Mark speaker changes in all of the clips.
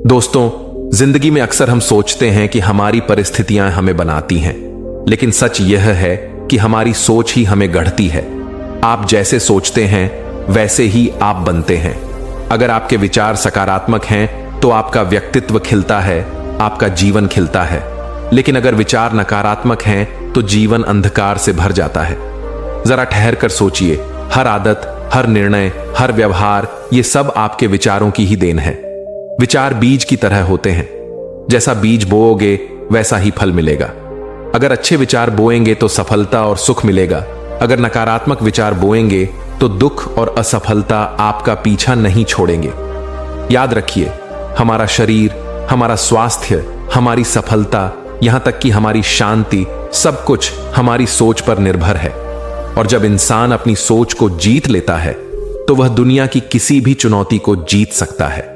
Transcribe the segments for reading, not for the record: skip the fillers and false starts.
Speaker 1: दोस्तों, जिंदगी में अक्सर हम सोचते हैं कि हमारी परिस्थितियां हमें बनाती हैं, लेकिन सच यह है कि हमारी सोच ही हमें गढ़ती है। आप जैसे सोचते हैं वैसे ही आप बनते हैं। अगर आपके विचार सकारात्मक हैं तो आपका व्यक्तित्व खिलता है, आपका जीवन खिलता है। लेकिन अगर विचार नकारात्मक हैं तो जीवन अंधकार से भर जाता है। जरा ठहर कर सोचिए, हर आदत, हर निर्णय, हर व्यवहार, ये सब आपके विचारों की ही देन है। विचार बीज की तरह होते हैं, जैसा बीज बोओगे वैसा ही फल मिलेगा। अगर अच्छे विचार बोएंगे तो सफलता और सुख मिलेगा। अगर नकारात्मक विचार बोएंगे तो दुख और असफलता आपका पीछा नहीं छोड़ेंगे। याद रखिए, हमारा शरीर, हमारा स्वास्थ्य, हमारी सफलता, यहां तक कि हमारी शांति, सब कुछ हमारी सोच पर निर्भर है। और जब इंसान अपनी सोच को जीत लेता है तो वह दुनिया की किसी भी चुनौती को जीत सकता है।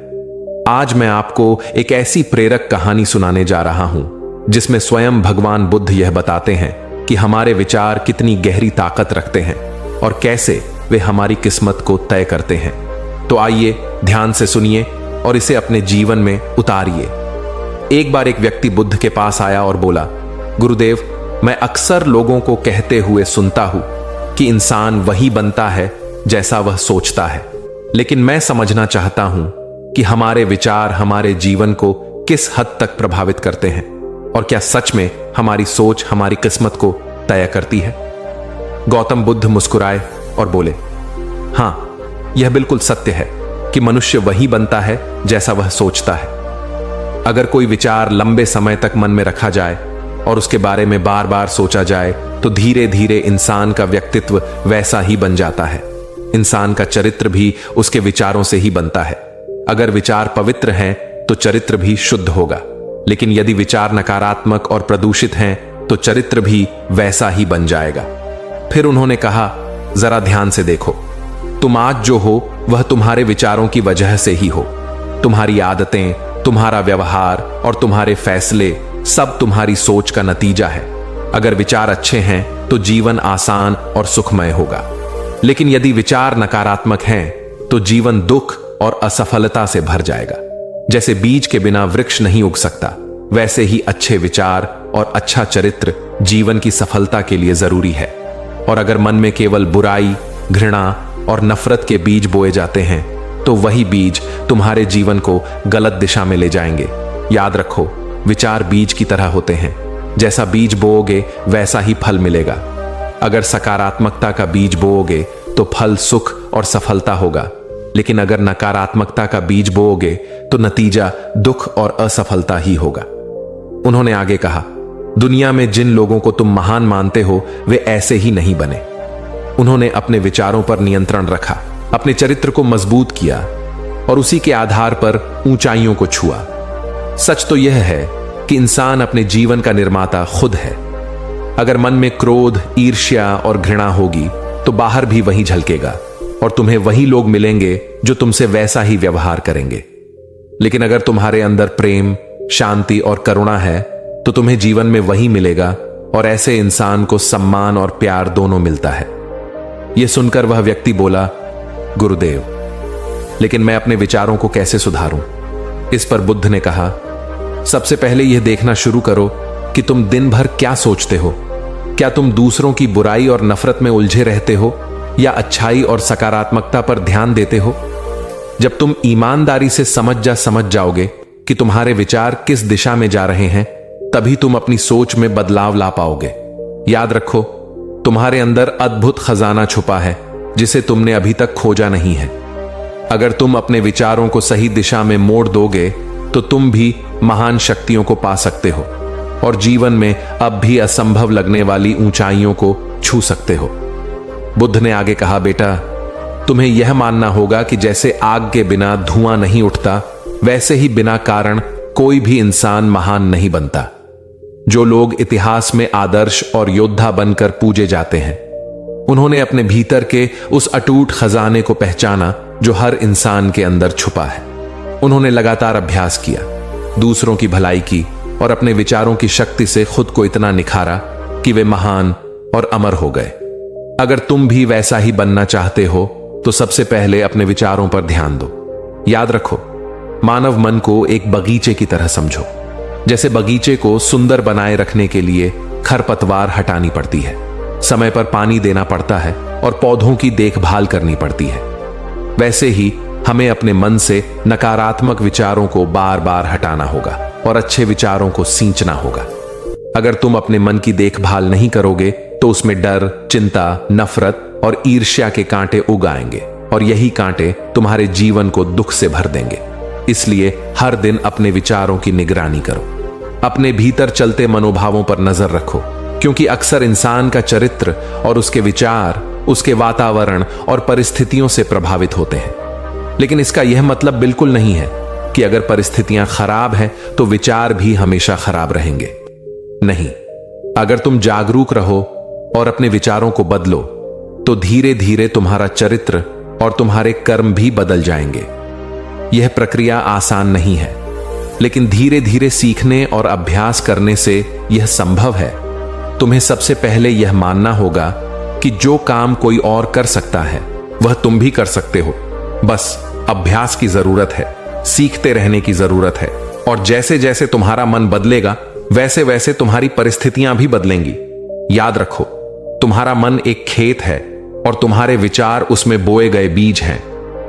Speaker 1: आज मैं आपको एक ऐसी प्रेरक कहानी सुनाने जा रहा हूं जिसमें स्वयं भगवान बुद्ध यह बताते हैं कि हमारे विचार कितनी गहरी ताकत रखते हैं और कैसे वे हमारी किस्मत को तय करते हैं। तो आइए ध्यान से सुनिए और इसे अपने जीवन में उतारिए। एक बार एक व्यक्ति बुद्ध के पास आया और बोला, गुरुदेव, मैं अक्सर लोगों को कहते हुए सुनता हूं कि इंसान वही बनता है जैसा वह सोचता है, लेकिन मैं समझना चाहता हूं कि हमारे विचार हमारे जीवन को किस हद तक प्रभावित करते हैं और क्या सच में हमारी सोच हमारी किस्मत को तय करती है। गौतम बुद्ध मुस्कुराए और बोले, हां, यह बिल्कुल सत्य है कि मनुष्य वही बनता है जैसा वह सोचता है। अगर कोई विचार लंबे समय तक मन में रखा जाए और उसके बारे में बार बार सोचा जाए तो धीरे धीरे इंसान का व्यक्तित्व वैसा ही बन जाता है। इंसान का चरित्र भी उसके विचारों से ही बनता है। अगर विचार पवित्र हैं तो चरित्र भी शुद्ध होगा, लेकिन यदि विचार नकारात्मक और प्रदूषित हैं तो चरित्र भी वैसा ही बन जाएगा। फिर उन्होंने कहा, जरा ध्यान से देखो, तुम आज जो हो वह तुम्हारे विचारों की वजह से ही हो। तुम्हारी आदतें, तुम्हारा व्यवहार और तुम्हारे फैसले सब तुम्हारी सोच का नतीजा है। अगर विचार अच्छे हैं तो जीवन आसान और सुखमय होगा, लेकिन यदि विचार नकारात्मक हैं तो जीवन दुख और असफलता से भर जाएगा। जैसे बीज के बिना वृक्ष नहीं उग सकता, वैसे ही अच्छे विचार और अच्छा चरित्र जीवन की सफलता के लिए जरूरी है। और अगर मन में केवल बुराई, घृणा और नफरत के बीज बोए जाते हैं तो वही बीज तुम्हारे जीवन को गलत दिशा में ले जाएंगे। याद रखो, विचार बीज की तरह होते हैं, जैसा बीज बोओगे वैसा ही फल मिलेगा। अगर सकारात्मकता का बीज बोओगे तो फल सुख और सफलता होगा, लेकिन अगर नकारात्मकता का बीज बोओगे तो नतीजा दुख और असफलता ही होगा। उन्होंने आगे कहा, दुनिया में जिन लोगों को तुम महान मानते हो वे ऐसे ही नहीं बने। उन्होंने अपने विचारों पर नियंत्रण रखा, अपने चरित्र को मजबूत किया और उसी के आधार पर ऊंचाइयों को छुआ। सच तो यह है कि इंसान अपने जीवन का निर्माता खुद है। अगर मन में क्रोध, ईर्ष्या और घृणा होगी तो बाहर भी वही झलकेगा और तुम्हें वही लोग मिलेंगे जो तुमसे वैसा ही व्यवहार करेंगे। लेकिन अगर तुम्हारे अंदर प्रेम, शांति और करुणा है तो तुम्हें जीवन में वही मिलेगा और ऐसे इंसान को सम्मान और प्यार दोनों मिलता है। यह सुनकर वह व्यक्ति बोला, गुरुदेव, लेकिन मैं अपने विचारों को कैसे सुधारूं? इस पर बुद्ध ने कहा, सबसे पहले यह देखना शुरू करो कि तुम दिन भर क्या सोचते हो। क्या तुम दूसरों की बुराई और नफरत में उलझे रहते हो या अच्छाई और सकारात्मकता पर ध्यान देते हो? जब तुम ईमानदारी से समझ जाओगे कि तुम्हारे विचार किस दिशा में जा रहे हैं, तभी तुम अपनी सोच में बदलाव ला पाओगे। याद रखो, तुम्हारे अंदर अद्भुत खजाना छुपा है जिसे तुमने अभी तक खोजा नहीं है। अगर तुम अपने विचारों को सही दिशा में मोड़ दोगे तो तुम भी महान शक्तियों को पा सकते हो और जीवन में अब भी असंभव लगने वाली ऊंचाइयों को छू सकते हो। बुद्ध ने आगे कहा, बेटा, तुम्हें यह मानना होगा कि जैसे आग के बिना धुआं नहीं उठता, वैसे ही बिना कारण कोई भी इंसान महान नहीं बनता। जो लोग इतिहास में आदर्श और योद्धा बनकर पूजे जाते हैं, उन्होंने अपने भीतर के उस अटूट खजाने को पहचाना जो हर इंसान के अंदर छुपा है। उन्होंने लगातार अभ्यास किया, दूसरों की भलाई की और अपने विचारों की शक्ति से खुद को इतना निखारा कि वे महान और अमर हो गए। अगर तुम भी वैसा ही बनना चाहते हो तो सबसे पहले अपने विचारों पर ध्यान दो। याद रखो, मानव मन को एक बगीचे की तरह समझो। जैसे बगीचे को सुंदर बनाए रखने के लिए खरपतवार हटानी पड़ती है, समय पर पानी देना पड़ता है और पौधों की देखभाल करनी पड़ती है, वैसे ही हमें अपने मन से नकारात्मक विचारों को बार बार हटाना होगा और अच्छे विचारों को सींचना होगा। अगर तुम अपने मन की देखभाल नहीं करोगे तो उसमें डर, चिंता, नफरत और ईर्ष्या के कांटे उग आएंगे और यही कांटे तुम्हारे जीवन को दुख से भर देंगे। इसलिए हर दिन अपने विचारों की निगरानी करो, अपने भीतर चलते मनोभावों पर नजर रखो, क्योंकि अक्सर इंसान का चरित्र और उसके विचार उसके वातावरण और परिस्थितियों से प्रभावित होते हैं। लेकिन इसका यह मतलब बिल्कुल नहीं है कि अगर परिस्थितियां खराब हैं तो विचार भी हमेशा खराब रहेंगे। नहीं, अगर तुम जागरूक रहो और अपने विचारों को बदलो तो धीरे धीरे तुम्हारा चरित्र और तुम्हारे कर्म भी बदल जाएंगे। यह प्रक्रिया आसान नहीं है, लेकिन धीरे धीरे सीखने और अभ्यास करने से यह संभव है। तुम्हें सबसे पहले यह मानना होगा कि जो काम कोई और कर सकता है वह तुम भी कर सकते हो। बस अभ्यास की जरूरत है, सीखते रहने की जरूरत है, और जैसे जैसे तुम्हारा मन बदलेगा वैसे वैसे तुम्हारी परिस्थितियां भी बदलेंगी। याद रखो, तुम्हारा मन एक खेत है और तुम्हारे विचार उसमें बोए गए बीज हैं।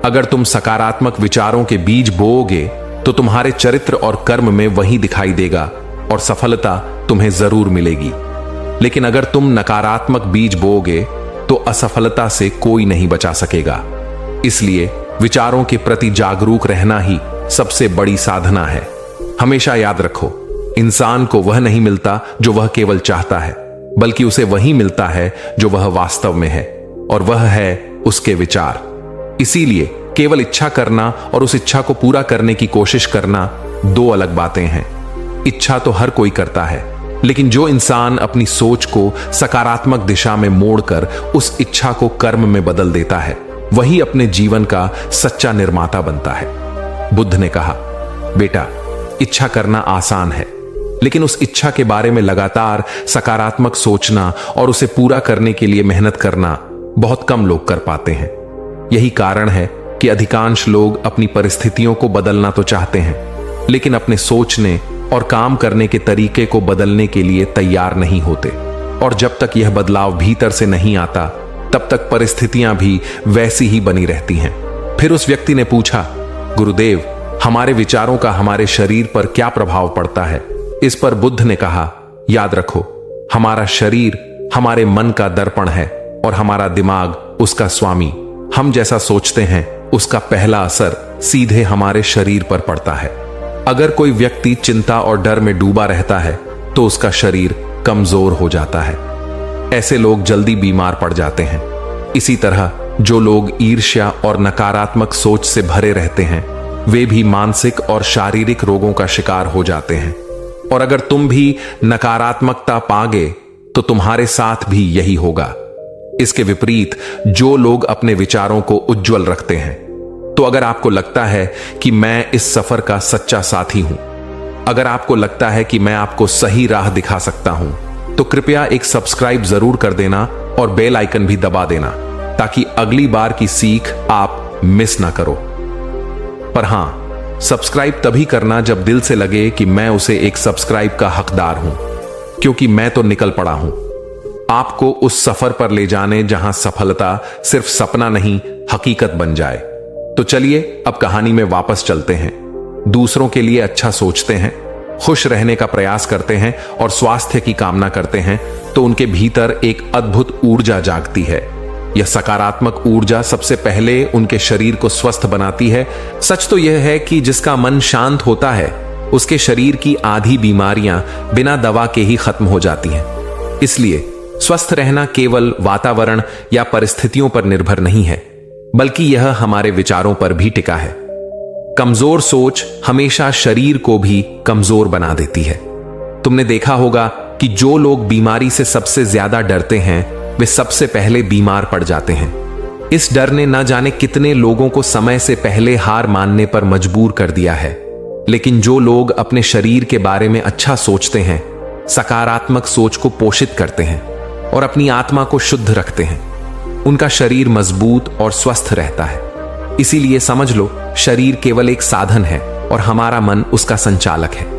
Speaker 1: अगर तुम सकारात्मक विचारों के बीज बोओगे तो तुम्हारे चरित्र और कर्म में वही दिखाई देगा और सफलता तुम्हें जरूर मिलेगी। लेकिन अगर तुम नकारात्मक बीज बोओगे तो असफलता से कोई नहीं बचा सकेगा। इसलिए विचारों के प्रति जागरूक रहना ही सबसे बड़ी साधना है। हमेशा याद रखो, इंसान को वह नहीं मिलता जो वह केवल चाहता है, बल्कि उसे वही मिलता है जो वह वास्तव में है, और वह है उसके विचार। इसीलिए केवल इच्छा करना और उस इच्छा को पूरा करने की कोशिश करना दो अलग बातें हैं। इच्छा तो हर कोई करता है, लेकिन जो इंसान अपनी सोच को सकारात्मक दिशा में मोड़कर उस इच्छा को कर्म में बदल देता है, वही अपने जीवन का सच्चा निर्माता बनता है। बुद्ध ने कहा, बेटा, इच्छा करना आसान है, लेकिन उस इच्छा के बारे में लगातार सकारात्मक सोचना और उसे पूरा करने के लिए मेहनत करना बहुत कम लोग कर पाते हैं। यही कारण है कि अधिकांश लोग अपनी परिस्थितियों को बदलना तो चाहते हैं, लेकिन अपने सोचने और काम करने के तरीके को बदलने के लिए तैयार नहीं होते। और जब तक यह बदलाव भीतर से नहीं आता, तब तक परिस्थितियां भी वैसी ही बनी रहती हैं। फिर उस व्यक्ति ने पूछा, गुरुदेव, हमारे विचारों का हमारे शरीर पर क्या प्रभाव पड़ता है? इस पर बुद्ध ने कहा, याद रखो, हमारा शरीर हमारे मन का दर्पण है और हमारा दिमाग उसका स्वामी। हम जैसा सोचते हैं उसका पहला असर सीधे हमारे शरीर पर पड़ता है। अगर कोई व्यक्ति चिंता और डर में डूबा रहता है तो उसका शरीर कमजोर हो जाता है। ऐसे लोग जल्दी बीमार पड़ जाते हैं। इसी तरह जो लोग ईर्ष्या और नकारात्मक सोच से भरे रहते हैं, वे भी मानसिक और शारीरिक रोगों का शिकार हो जाते हैं। और अगर तुम भी नकारात्मकता पागे तो तुम्हारे साथ भी यही होगा। इसके विपरीत जो लोग अपने विचारों को उज्जवल रखते हैं, तो अगर आपको लगता है कि मैं इस सफर का सच्चा साथी हूं, अगर आपको लगता है कि मैं आपको सही राह दिखा सकता हूं, तो कृपया एक सब्सक्राइब जरूर कर देना और बेल आइकन भी दबा देना, ताकि अगली बार की सीख आप मिस ना करो। पर हां, सब्सक्राइब तभी करना जब दिल से लगे कि मैं उसे एक सब्सक्राइब का हकदार हूं, क्योंकि मैं तो निकल पड़ा हूं आपको उस सफर पर ले जाने जहां सफलता सिर्फ सपना नहीं, हकीकत बन जाए। तो चलिए अब कहानी में वापस चलते हैं। दूसरों के लिए अच्छा सोचते हैं, खुश रहने का प्रयास करते हैं और स्वास्थ्य की कामना करते हैं, तो उनके भीतर एक अद्भुत ऊर्जा जागती है। यह सकारात्मक ऊर्जा सबसे पहले उनके शरीर को स्वस्थ बनाती है। सच तो यह है कि जिसका मन शांत होता है, उसके शरीर की आधी बीमारियां बिना दवा के ही खत्म हो जाती हैं। इसलिए स्वस्थ रहना केवल वातावरण या परिस्थितियों पर निर्भर नहीं है, बल्कि यह हमारे विचारों पर भी टिका है। कमजोर सोच हमेशा शरीर को भी कमजोर बना देती है। तुमने देखा होगा कि जो लोग बीमारी से सबसे ज्यादा डरते हैं, वे सबसे पहले बीमार पड़ जाते हैं। इस डर ने न जाने कितने लोगों को समय से पहले हार मानने पर मजबूर कर दिया है। लेकिन जो लोग अपने शरीर के बारे में अच्छा सोचते हैं, सकारात्मक सोच को पोषित करते हैं और अपनी आत्मा को शुद्ध रखते हैं, उनका शरीर मजबूत और स्वस्थ रहता है। इसीलिए समझ लो, शरीर केवल एक साधन है, और हमारा मन उसका संचालक है।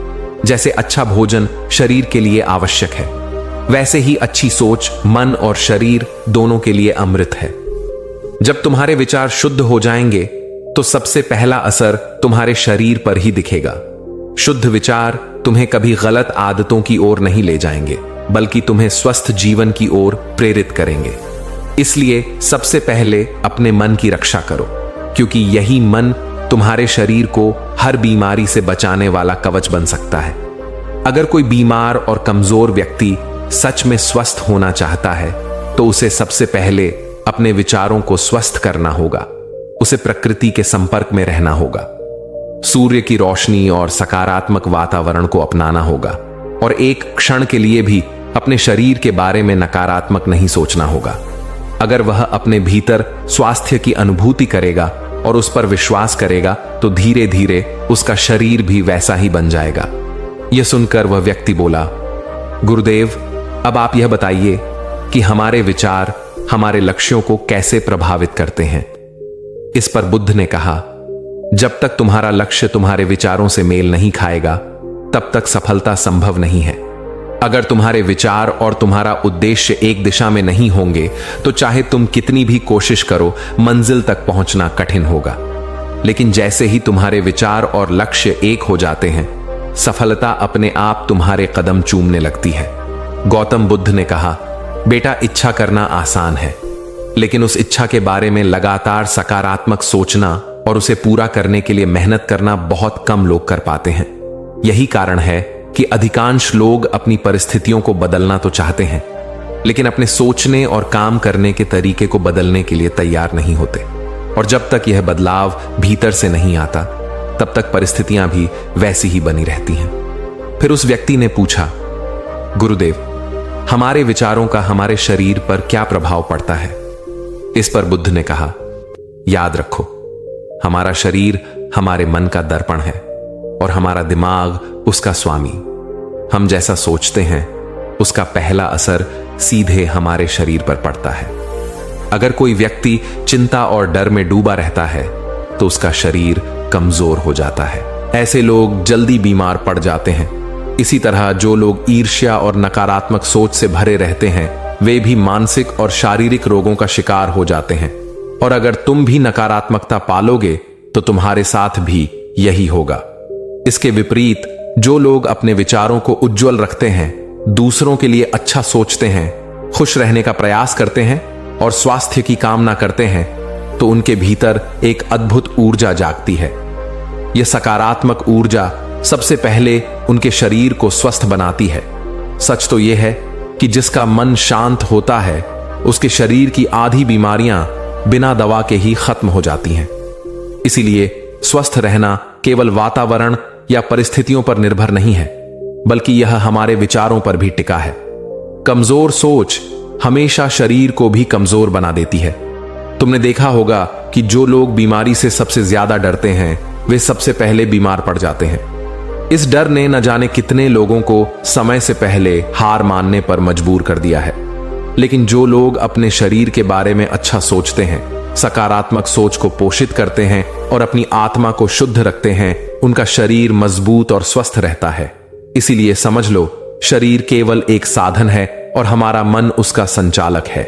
Speaker 1: जैसे अच्छा भोजन शरीर के लिए आवश्यक है, वैसे ही अच्छी सोच मन और शरीर दोनों के लिए अमृत है। जब तुम्हारे विचार शुद्ध हो जाएंगे तो सबसे पहला असर तुम्हारे शरीर पर ही दिखेगा। शुद्ध विचार तुम्हें कभी गलत आदतों की ओर नहीं ले जाएंगे, बल्कि तुम्हें स्वस्थ जीवन की ओर प्रेरित करेंगे। इसलिए सबसे पहले अपने मन की रक्षा करो, क्योंकि यही मन तुम्हारे शरीर को हर बीमारी से बचाने वाला कवच बन सकता है। अगर कोई बीमार और कमजोर व्यक्ति सच में स्वस्थ होना चाहता है तो उसे सबसे पहले अपने विचारों को स्वस्थ करना होगा। उसे प्रकृति के संपर्क में रहना होगा, सूर्य की रोशनी और सकारात्मक वातावरण को अपनाना होगा, और एक क्षण के लिए भी अपने शरीर के बारे में नकारात्मक नहीं सोचना होगा। अगर वह अपने भीतर स्वास्थ्य की अनुभूति करेगा और उस पर विश्वास करेगा तो धीरे धीरे उसका शरीर भी वैसा ही बन जाएगा। यह सुनकर वह व्यक्ति बोला, गुरुदेव, अब आप यह बताइए कि हमारे विचार हमारे लक्ष्यों को कैसे प्रभावित करते हैं। इस पर बुद्ध ने कहा, जब तक तुम्हारा लक्ष्य तुम्हारे विचारों से मेल नहीं खाएगा तब तक सफलता संभव नहीं है। अगर तुम्हारे विचार और तुम्हारा उद्देश्य एक दिशा में नहीं होंगे तो चाहे तुम कितनी भी कोशिश करो, मंजिल तक पहुंचना कठिन होगा। लेकिन जैसे ही तुम्हारे विचार और लक्ष्य एक हो जाते हैं, सफलता अपने आप तुम्हारे कदम चूमने लगती है। गौतम बुद्ध ने कहा, बेटा, इच्छा करना आसान है, लेकिन उस इच्छा के बारे में लगातार सकारात्मक सोचना और उसे पूरा करने के लिए मेहनत करना बहुत कम लोग कर पाते हैं। यही कारण है कि अधिकांश लोग अपनी परिस्थितियों को बदलना तो चाहते हैं, लेकिन अपने सोचने और काम करने के तरीके को बदलने के लिए तैयार नहीं होते। और जब तक यह बदलाव भीतर से नहीं आता, तब तक परिस्थितियां भी वैसी ही बनी रहती हैं। फिर उस व्यक्ति ने पूछा, गुरुदेव, हमारे विचारों का हमारे शरीर पर क्या प्रभाव पड़ता है? इस पर बुद्ध ने कहा, याद रखो, हमारा शरीर हमारे मन का दर्पण है और हमारा दिमाग उसका स्वामी। हम जैसा सोचते हैं उसका पहला असर सीधे हमारे शरीर पर पड़ता है। अगर कोई व्यक्ति चिंता और डर में डूबा रहता है तो उसका शरीर कमजोर हो जाता है। ऐसे लोग जल्दी बीमार पड़ जाते हैं। इसी तरह जो लोग ईर्ष्या और नकारात्मक सोच से भरे रहते हैं, वे भी मानसिक और शारीरिक रोगों का शिकार हो जाते हैं। और अगर तुम भी नकारात्मकता पालोगे तो तुम्हारे साथ भी यही होगा। इसके विपरीत जो लोग अपने विचारों को उज्जवल रखते हैं, दूसरों के लिए अच्छा सोचते हैं, खुश रहने का प्रयास करते हैं और स्वास्थ्य की कामना करते हैं, तो उनके भीतर एक अद्भुत ऊर्जा जागती है। यह सकारात्मक ऊर्जा सबसे पहले उनके शरीर को स्वस्थ बनाती है। सच तो यह है कि जिसका मन शांत होता है, उसके शरीर की आधी बीमारियां बिना दवा के ही खत्म हो जाती हैं। इसीलिए स्वस्थ रहना केवल वातावरण या परिस्थितियों पर निर्भर नहीं है, बल्कि यह हमारे विचारों पर भी टिका है। कमजोर सोच हमेशा शरीर को भी कमजोर बना देती है। तुमने देखा होगा कि जो लोग बीमारी से सबसे ज्यादा डरते हैं, वे सबसे पहले बीमार पड़ जाते हैं। इस डर ने न जाने कितने लोगों को समय से पहले हार मानने पर मजबूर कर दिया है। लेकिन जो लोग अपने शरीर के बारे में अच्छा सोचते हैं, सकारात्मक सोच को पोषित करते हैं और अपनी आत्मा को शुद्ध रखते हैं, उनका शरीर मजबूत और स्वस्थ रहता है। इसीलिए समझ लो, शरीर केवल एक साधन है और हमारा मन उसका संचालक है।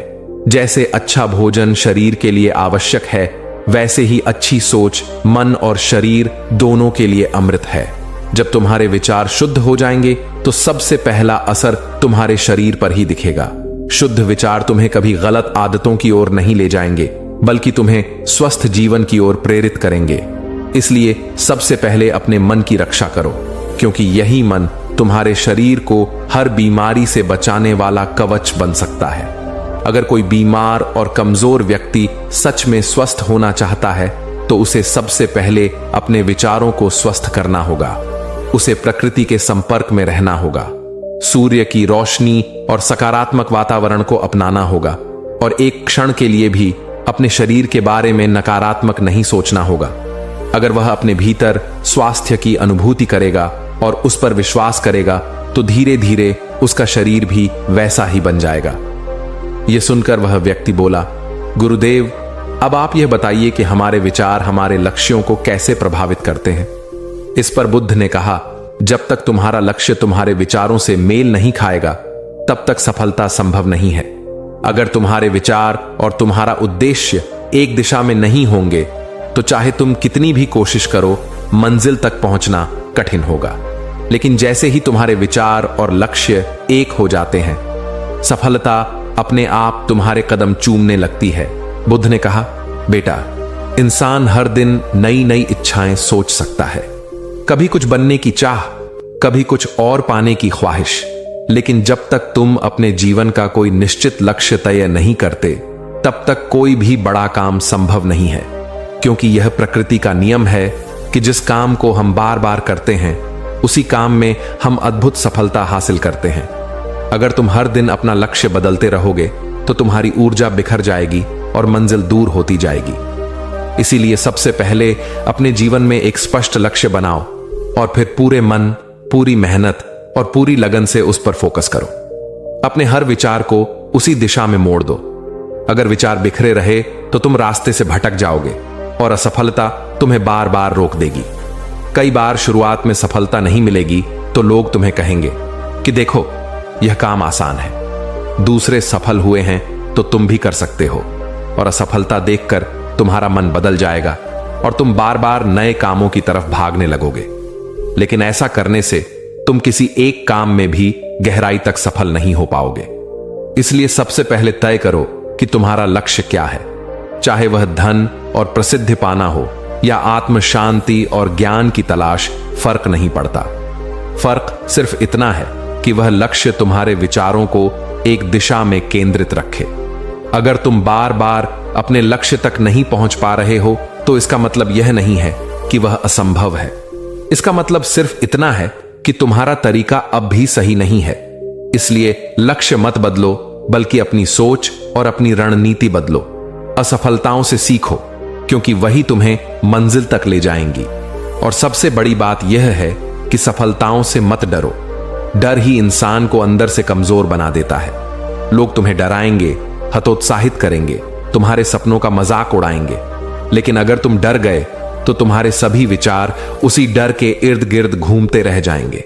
Speaker 1: जैसे अच्छा भोजन शरीर के लिए आवश्यक है, वैसे ही अच्छी सोच मन और शरीर दोनों के लिए अमृत है। जब तुम्हारे विचार शुद्ध हो जाएंगे तो सबसे पहला असर तुम्हारे शरीर पर ही दिखेगा। शुद्ध विचार तुम्हें कभी गलत आदतों की ओर नहीं ले जाएंगे, बल्कि तुम्हें स्वस्थ जीवन की ओर प्रेरित करेंगे। इसलिए सबसे पहले अपने मन की रक्षा करो, क्योंकि यही मन तुम्हारे शरीर को हर बीमारी से बचाने वाला कवच बन सकता है। अगर कोई बीमार और कमजोर व्यक्ति सच में स्वस्थ होना चाहता है तो उसे सबसे पहले अपने विचारों को स्वस्थ करना होगा। उसे प्रकृति के संपर्क में रहना होगा, सूर्य की रोशनी और सकारात्मक वातावरण को अपनाना होगा, और एक क्षण के लिए भी अपने शरीर के बारे में नकारात्मक नहीं सोचना होगा। अगर वह अपने भीतर स्वास्थ्य की अनुभूति करेगा और उस पर विश्वास करेगा तो धीरे धीरे उसका शरीर भी वैसा ही बन जाएगा। यह सुनकर वह व्यक्ति बोला, गुरुदेव, अब आप यह बताइए कि हमारे विचार हमारे लक्ष्यों को कैसे प्रभावित करते हैं। इस पर बुद्ध ने कहा, जब तक तुम्हारा लक्ष्य तुम्हारे विचारों से मेल नहीं खाएगा तब तक सफलता संभव नहीं है। अगर तुम्हारे विचार और तुम्हारा उद्देश्य एक दिशा में नहीं होंगे तो चाहे तुम कितनी भी कोशिश करो, मंजिल तक पहुंचना कठिन होगा। लेकिन जैसे ही तुम्हारे विचार और लक्ष्य एक हो जाते हैं, सफलता अपने आप तुम्हारे कदम चूमने लगती है। बुद्ध ने कहा, बेटा, इंसान हर दिन नई नई इच्छाएं सोच सकता है, कभी कुछ बनने की चाह, कभी कुछ और पाने की ख्वाहिश। लेकिन जब तक तुम अपने जीवन का कोई निश्चित लक्ष्य तय नहीं करते, तब तक कोई भी बड़ा काम संभव नहीं है। क्योंकि यह प्रकृति का नियम है कि जिस काम को हम बार बार करते हैं, उसी काम में हम अद्भुत सफलता हासिल करते हैं। अगर तुम हर दिन अपना लक्ष्य बदलते रहोगे तो तुम्हारी ऊर्जा बिखर जाएगी और मंजिल दूर होती जाएगी। इसीलिए सबसे पहले अपने जीवन में एक स्पष्ट लक्ष्य बनाओ और फिर पूरे मन, पूरी मेहनत और पूरी लगन से उस पर फोकस करो। अपने हर विचार को उसी दिशा में मोड़ दो। अगर विचार बिखरे रहे तो तुम रास्ते से भटक जाओगे और असफलता तुम्हें बार बार रोक देगी। कई बार शुरुआत में सफलता नहीं मिलेगी तो लोग तुम्हें कहेंगे कि देखो, यह काम आसान है, दूसरे सफल हुए हैं तो तुम भी कर सकते हो। और असफलता देखकर तुम्हारा मन बदल जाएगा और तुम बार बार नए कामों की तरफ भागने लगोगे। लेकिन ऐसा करने से तुम किसी एक काम में भी गहराई तक सफल नहीं हो पाओगे। इसलिए सबसे पहले तय करो कि तुम्हारा लक्ष्य क्या है। चाहे वह धन और प्रसिद्धि पाना हो या आत्म शांति और ज्ञान की तलाश, फर्क नहीं पड़ता। फर्क सिर्फ इतना है कि वह लक्ष्य तुम्हारे विचारों को एक दिशा में केंद्रित रखे। अगर तुम बार बार अपने लक्ष्य तक नहीं पहुंच पा रहे हो तो इसका मतलब यह नहीं है कि वह असंभव है। इसका मतलब सिर्फ इतना है कि तुम्हारा तरीका अब भी सही नहीं है। इसलिए लक्ष्य मत बदलो, बल्कि अपनी सोच और अपनी रणनीति बदलो। असफलताओं से सीखो, क्योंकि वही तुम्हें मंजिल तक ले जाएंगी। और सबसे बड़ी बात यह है कि सफलताओं से मत डरो। डर ही इंसान को अंदर से कमजोर बना देता है। लोग तुम्हें डराएंगे, हतोत्साहित करेंगे, तुम्हारे सपनों का मजाक उड़ाएंगे। लेकिन अगर तुम डर गए तो तुम्हारे सभी विचार उसी डर के इर्द गिर्द घूमते रह जाएंगे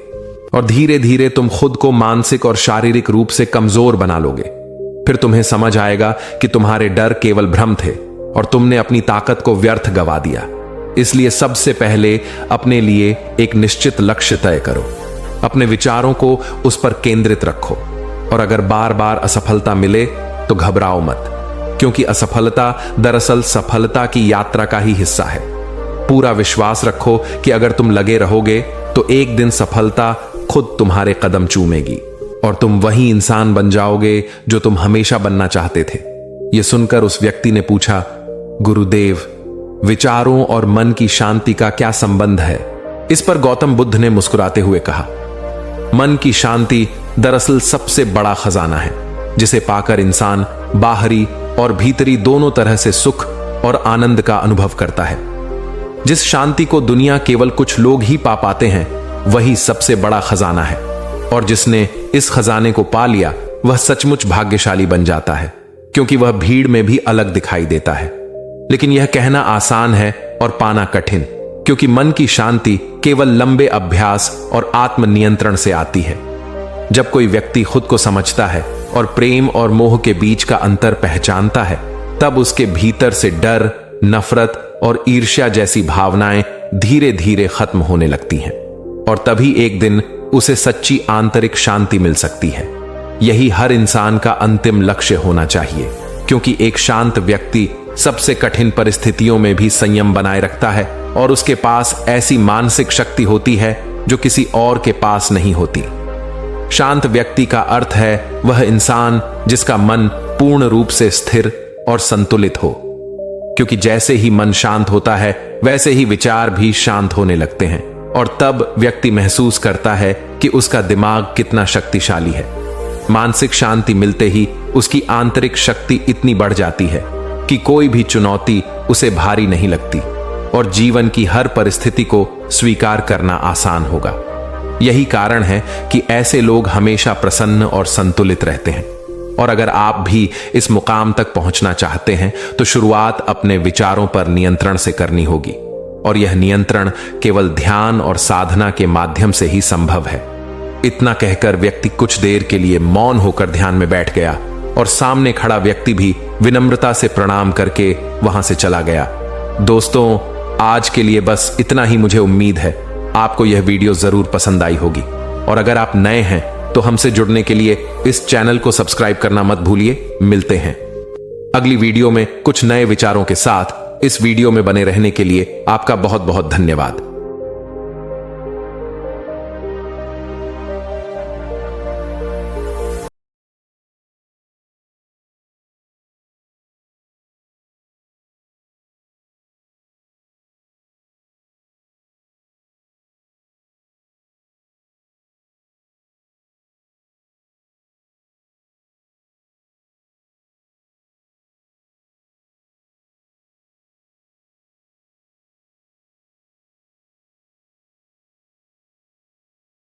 Speaker 1: और धीरे धीरे तुम खुद को मानसिक और शारीरिक रूप से कमजोर बना लोगे। फिर तुम्हें समझ आएगा कि तुम्हारे डर केवल भ्रम थे और तुमने अपनी ताकत को व्यर्थ गवा दिया। इसलिए सबसे पहले अपने लिए एक निश्चित लक्ष्य तय करो। अपने विचारों को उस पर केंद्रित रखो और अगर बार बार असफलता मिले तो घबराओ मत, क्योंकि असफलता दरअसल सफलता की यात्रा का ही हिस्सा है। पूरा विश्वास रखो कि अगर तुम लगे रहोगे तो एक दिन सफलता खुद तुम्हारे कदम चूमेगी और तुम वही इंसान बन जाओगे जो तुम हमेशा बनना चाहते थे। यह सुनकर उस व्यक्ति ने पूछा, गुरुदेव, विचारों और मन की शांति का क्या संबंध है? इस पर गौतम बुद्ध ने मुस्कुराते हुए कहा, मन की शांति दरअसल सबसे बड़ा खजाना है, जिसे पाकर इंसान बाहरी और भीतरी दोनों तरह से सुख और आनंद का अनुभव करता है। जिस शांति को दुनिया केवल कुछ लोग ही पा पाते हैं, वही सबसे बड़ा खजाना है। और जिसने इस खजाने को पा लिया, वह सचमुच भाग्यशाली बन जाता है, क्योंकि वह भीड़ में भी अलग दिखाई देता है। लेकिन यह कहना आसान है और पाना कठिन, क्योंकि मन की शांति केवल लंबे अभ्यास और आत्मनियंत्रण से आती है। जब कोई व्यक्ति खुद को समझता है और प्रेम और मोह के बीच का अंतर पहचानता है, तब उसके भीतर से डर, नफरत और ईर्ष्या जैसी भावनाएं धीरे धीरे खत्म होने लगती हैं और तभी एक दिन उसे सच्ची आंतरिक शांति मिल सकती है। यही हर इंसान का अंतिम लक्ष्य होना चाहिए, क्योंकि एक शांत व्यक्ति सबसे कठिन परिस्थितियों में भी संयम बनाए रखता है और उसके पास ऐसी मानसिक शक्ति होती है जो किसी और के पास नहीं होती। शांत व्यक्ति का अर्थ है वह इंसान जिसका मन पूर्ण रूप से स्थिर और संतुलित हो, क्योंकि जैसे ही मन शांत होता है वैसे ही विचार भी शांत होने लगते हैं और तब व्यक्ति महसूस करता है कि उसका दिमाग कितना शक्तिशाली है। मानसिक शांति मिलते ही उसकी आंतरिक शक्ति इतनी बढ़ जाती है कि कोई भी चुनौती उसे भारी नहीं लगती और जीवन की हर परिस्थिति को स्वीकार करना आसान होगा। यही कारण है कि ऐसे लोग हमेशा प्रसन्न और संतुलित रहते हैं। और अगर आप भी इस मुकाम तक पहुंचना चाहते हैं तो शुरुआत अपने विचारों पर नियंत्रण से करनी होगी। और यह नियंत्रण केवल ध्यान और साधना के माध्यम से ही संभव है। इतना कहकर व्यक्ति कुछ देर के लिए मौन होकर ध्यान में बैठ गया और सामने खड़ा व्यक्ति भी विनम्रता से प्रणाम करके वहां से चला गया। दोस्तों, आज के लिए बस इतना ही। मुझे उम्मीद है आपको यह वीडियो जरूर पसंद आई होगी, और अगर आप नए हैं तो हमसे जुड़ने के लिए इस चैनल को सब्सक्राइब करना मत भूलिए। मिलते हैं अगली वीडियो में कुछ नए विचारों के साथ। इस वीडियो में बने रहने के लिए आपका बहुत बहुत धन्यवाद।